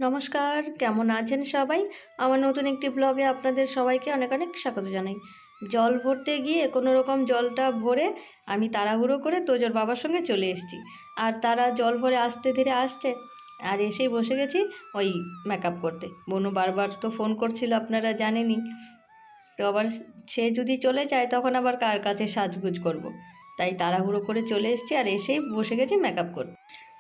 নমস্কার, কেমন আছেন সবাই? আমার নতুন একটি ব্লগে আপনাদের সবাইকে অনেক অনেক স্বাগত জানাই। জল ভরতে গিয়ে কোনো রকম জলটা ভরে আমি তাড়াহুড়ো করে তোজোর বাবার সঙ্গে চলে এসেছি। আর তারা জল ভরে আস্তে ধীরে আসছে, আর এসেই বসে গেছি ওই মেকআপ করতে। বনু বারবার তো ফোন করছিল, আপনারা জানেনই। তো আবার সে যদি চলে যায় তখন আবার কার কাছে সাজগুজ করব। তাই তাড়াহুড়ো করে চলে এসেছি, আর এসেই বসে গেছি মেকআপ করতে।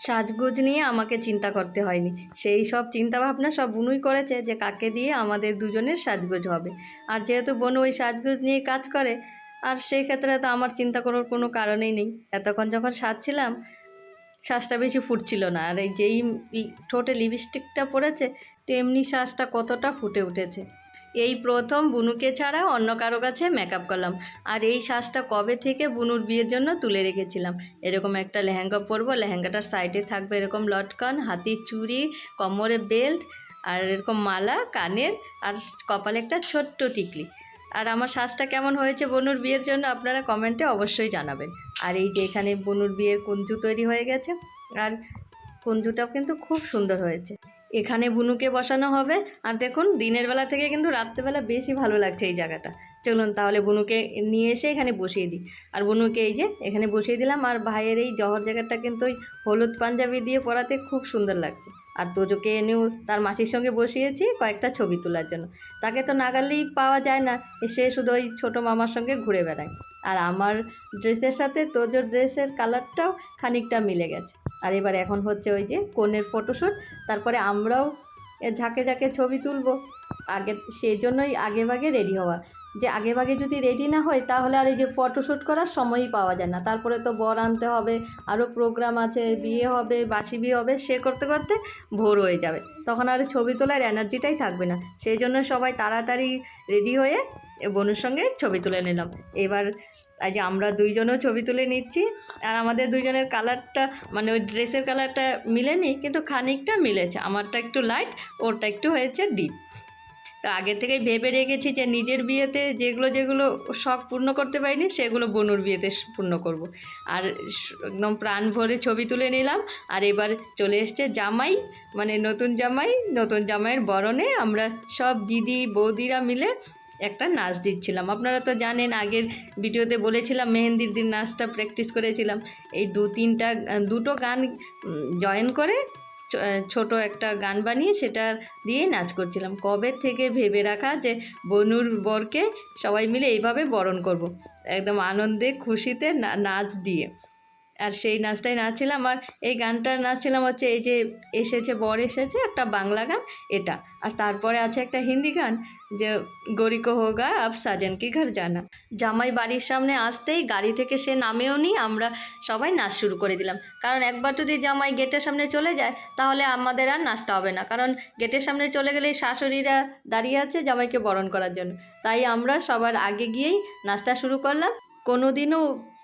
সাজগোজ নিয়ে আমাকে চিন্তা করতে হয়নি, সেই সব চিন্তা ভাবনা সব বুনুই করেছে যে কাকে দিয়ে আমাদের দুজনের সাজগোজ হবে। আর যেহেতু বনু ওই সাজগোজ নিয়ে কাজ করে, আর সেই ক্ষেত্রে তো আমার চিন্তা করার কোনো কারণেই নেই। এতক্ষণ যখন সাজছিলাম, শ্বাসটা বেশি ফুটছিল না, আর এই যেই ঠোঁটে লিপস্টিকটা পড়েছে তেমনি শ্বাসটা কতটা ফুটে উঠেছে। এই প্রথম বুনুকে ছাড়া অন্য কারো কাছে মেকআপ করলাম। আর এই সাজটা কবে থেকে বুনুর বিয়ের জন্য তুলে রেখেছিলাম। এরকম একটা লেহেঙ্গা পরবো, লেহেঙ্গাটার সাইডে থাকবে এরকম লটকন, হাতির চুড়ি, কোমরে বেল্ট, আর এরকম মালা কানের, আর কপালে একটা ছোট্ট টিকলি। আর আমার সাজটা কেমন হয়েছে বনুর বিয়ের জন্য আপনারা কমেন্টে অবশ্যই জানাবেন। আর এই যে এখানে বনুর বিয়ের কুঞ্জু তৈরি হয়ে গেছে, আর কুঞ্জুটাও কিন্তু খুব সুন্দর হয়েছে। এখানে বুনুকে বসানো হবে। আর দেখুন, দিনের বেলা থেকে কিন্তু রাত্রেবেলা বেশি ভালো লাগছে এই জায়গাটা। চলুন তাহলে বুনুকে নিয়ে এসে এখানে বসিয়ে দিই। আর বুনুকে এই যে এখানে বসিয়ে দিলাম। আর ভাইয়ের এই জহর জায়গাটা কিন্তু ওই হলুদ পাঞ্জাবি দিয়ে পরাতে খুব সুন্দর লাগছে। আর তোজোকে এনেও তার মাসির সঙ্গে বসিয়েছি কয়েকটা ছবি তোলার জন্য। তাকে তো নাগালেই পাওয়া যায় না, সে শুধু ওই ছোটো মামার সঙ্গে ঘুরে বেড়ায়। আর আমার ড্রেসের সাথে তোজোর ড্রেসের কালারটাও খানিকটা মিলে গেছে। আর এবার এখন হচ্ছে ওই যে কনের ফটোশ্যুট, তারপরে আমরাও ঝাঁকে ঝাঁকে ছবি তুলব। আগে সেই জন্যই আগেভাগে রেডি হওয়া, যে আগেভাগে যদি রেডি না হয় তাহলে আর এই যে ফটোশ্যুট করার সময়ই পাওয়া যায় না। তারপরে তো বর আনতে হবে, আরও প্রোগ্রাম আছে, বিয়ে হবে, বাসি বিয়ে হবে, সে করতে করতে ভোর হয়ে যাবে, তখন আর ছবি তোলার এনার্জিটাই থাকবে না। সেই জন্য সবাই তাড়াতাড়ি রেডি হয়ে বনুর সঙ্গে ছবি তুলে নিলাম। এবার এই যে আমরা দুইজনও ছবি তুলে নিচ্ছি। আর আমাদের দুইজনের কালারটা মানে ওই ড্রেসের কালারটা মিলেনি, কিন্তু খানিকটা মিলেছে। আমারটা একটু লাইট, ওরটা একটু হয়েছে ডিপ। তো আগে থেকেই ভেবে রেখেছি যে নিজের বিয়েতে যেগুলো যেগুলো শখ পূর্ণ করতে পারিনি সেগুলো বনুর বিয়েতে পূর্ণ করব। আর একদম প্রাণ ভরে ছবি তুলে নিলাম। আর এবার চলে এসছে জামাই, মানে নতুন জামাই, নতুন জামাইয়ের বরণে আমরা সব দিদি বৌদিরা মিলে একটা নাচ দিচ্ছিলাম। আপনারা তো জানেন, আগের ভিডিওতে বলেছিলাম মেহেন্দির দিন নাচটা প্র্যাকটিস করেছিলাম। এই দুটো গান জয়েন করে ছোট একটা গান বানিয়ে সেটা দিয়ে নাচ করছিলাম। কবে থেকে ভেবে রাখা যে বনুর বরকে সবাই মিলে এইভাবে বরণ করব, একদম আনন্দে খুশিতে নাচ দিয়ে। আর সেই নাচটাই নাচছিলাম। আর এই গানটা নাচছিলাম হচ্ছে এই যে এসেছে বর এসেছে, একটা বাংলা গান এটা। আর তারপরে আছে একটা হিন্দি গান, যে গরি কো হোগা আব সাজন কি ঘর জানা। জামাই বাড়ির সামনে আসতেই গাড়ি থেকে সে নামেও নি, আমরা সবাই নাচ শুরু করে দিলাম। কারণ একবার যদি জামাই গেটের সামনে চলে যায় তাহলে আমাদের আর নাচটা হবে না, কারণ গেটের সামনে চলে গেলেই শাশুড়িরা দাঁড়িয়ে আছে জামাইকে বরণ করার জন্য। তাই আমরা সবার আগে গিয়েই নাচটা শুরু করলাম। কোনো দিনও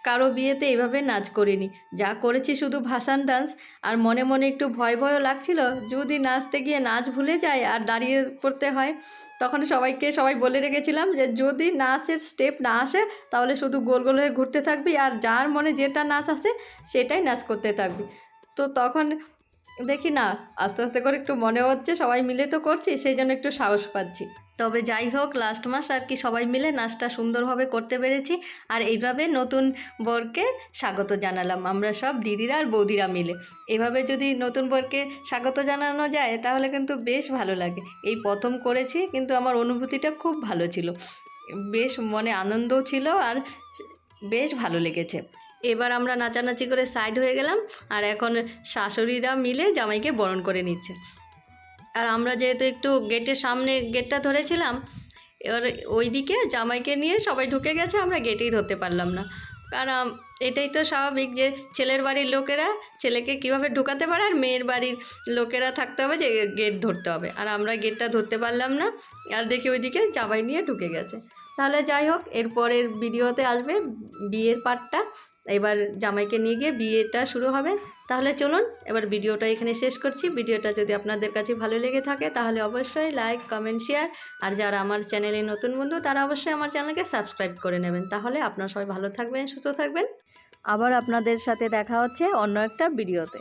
কারো বিয়েতে এভাবে নাচ করিনি, যা করেছি শুধু ভাসান ডান্স। আর মনে মনে একটু ভয় ভয়ও লাগছিল, যদি নাচতে গিয়ে নাচ ভুলে যায় আর দাঁড়িয়ে পড়তে হয়। তখন সবাই বলে রেখেছিলাম যে যদি নাচের স্টেপ না আসে তাহলে শুধু গোল গোল হয়ে ঘুরতে থাকবি, আর যার মনে যেটা নাচ আসে সেটাই নাচ করতে থাকবি। তো তখন দেখি না, আস্তে আস্তে করে একটু মনে হচ্ছে সবাই মিলে তো করছি, সেই জন্য একটু সাহস পাচ্ছি। তবে যাই হোক, লাস্ট মাস আর কি সবাই মিলে নাচটা সুন্দরভাবে করতে পেরেছি। আর এইভাবে নতুন বরকে স্বাগত জানালাম আমরা সব দিদিরা আর বৌদিরা মিলে। এভাবে যদি নতুন বরকে স্বাগত জানানো যায় তাহলে কিন্তু বেশ ভালো লাগে। এই প্রথম করেছি, কিন্তু আমার অনুভূতিটা খুব ভালো ছিল, বেশ মনে আনন্দও ছিল, আর বেশ ভালো লেগেছে। এবার আমরা নাচানাচি করে সাইড হয়ে গেলাম, আর এখন শাশুড়িরা মিলে জামাইকে বরণ করে নিচ্ছে। আর আমরা যেহেতু একটু গেটের সামনে গেটটা ধরেছিলাম, এবার ওইদিকে জামাইকে নিয়ে সবাই ঢুকে গেছে, আমরা গেটেই ধরতে পারলাম না। কারণ এটাই তো স্বাভাবিক যে ছেলের বাড়ির লোকেরা ছেলেকে কিভাবে ঢুকাতে পারে, আর মেয়ের বাড়ির লোকেরা থাকতে হবে যে গেট ধরতে হবে। আর আমরা গেটটা ধরতে পারলাম না, আর দেখি ওইদিকে জামাই নিয়ে ঢুকে গেছে। তাহলে যাই হোক, এরপরের ভিডিওতে আসবে বিয়ের পার্টটা। এবার জামাইকে নিয়ে গিয়ে বিয়েটা শুরু হবে। তাহলে চলুন এবার ভিডিওটা এখানে শেষ করছি। ভিডিওটা যদি আপনাদের কাছে ভালো লেগে থাকে তাহলে অবশ্যই লাইক, কমেন্ট, শেয়ার। আর যারা আমার চ্যানেলে নতুন বন্ধু তারা অবশ্যই আমার চ্যানেলকে সাবস্ক্রাইব করে নেবেন। তাহলে আপনারা সবাই ভালো থাকবেন, সুস্থ থাকবেন। আবার আপনাদের সাথে দেখা হচ্ছে অন্য একটা ভিডিওতে।